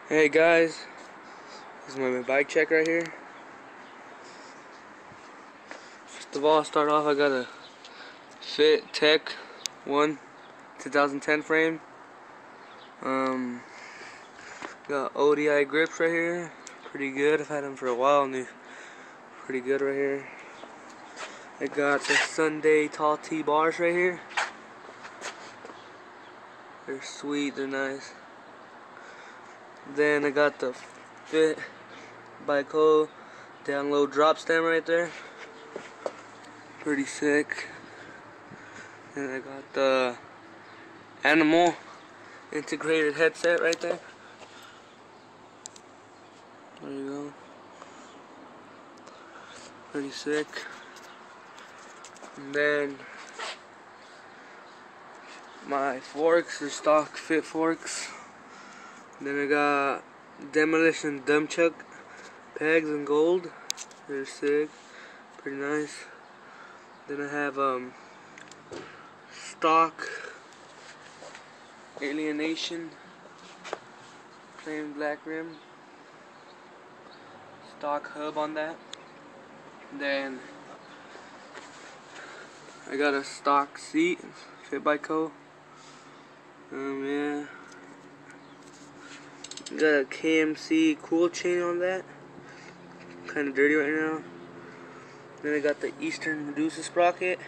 Hey guys, this is my bike check right here. First of all, start off, I got a Fit Tech 1 2010 frame. Got ODI grips right here, pretty good. I've had them for a while and they're pretty good right here. I got the Sunday Tall T bars right here. They're sweet, they're nice. Then I got the Fit Bico down low drop stem right there, pretty sick. And I got the Animal integrated headset right there. There you go, pretty sick. And then my forks are stock Fit forks. Then I got Demolition Dump Chuck pegs in gold. They're sick, pretty nice. Then I have stock Alienation plain black rim, stock hub on that. Then I got a stock seat Fit Bico. Yeah. Got a KMC cool chain on that. Kind of dirty right now. Then I got the Eastern Medusa sprocket.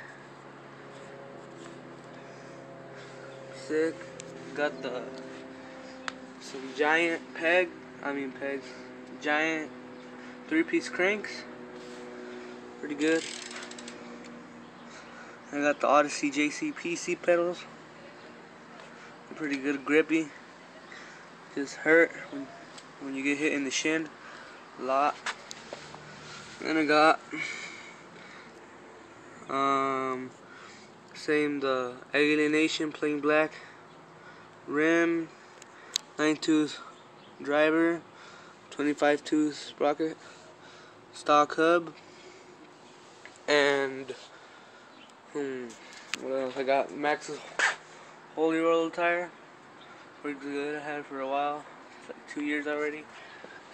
Sick. Got some giant pegs. Giant 3-piece cranks. Pretty good. I got the Odyssey JCP seat pedals. They're pretty good, grippy. Just hurt when you get hit in the shin a lot. Then I got the Alienation plain black rim, 9-tooth driver, 25-tooth sprocket, stock hub, and what else? I got Maxxis Holy Roller tire. Pretty good. I had it for a while. It's like 2 years already.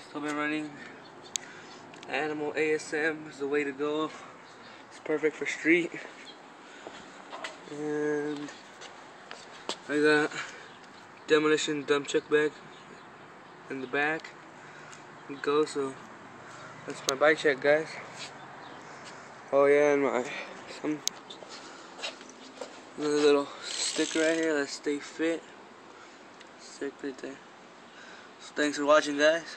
Still been running. Animal ASM is the way to go. It's perfect for street. And I got Demolition Dump Chuck bag in the back. Go. So that's my bike check, guys. Oh yeah, and some little sticker right here. Let's stay fit. Sick right there. So thanks for watching, guys.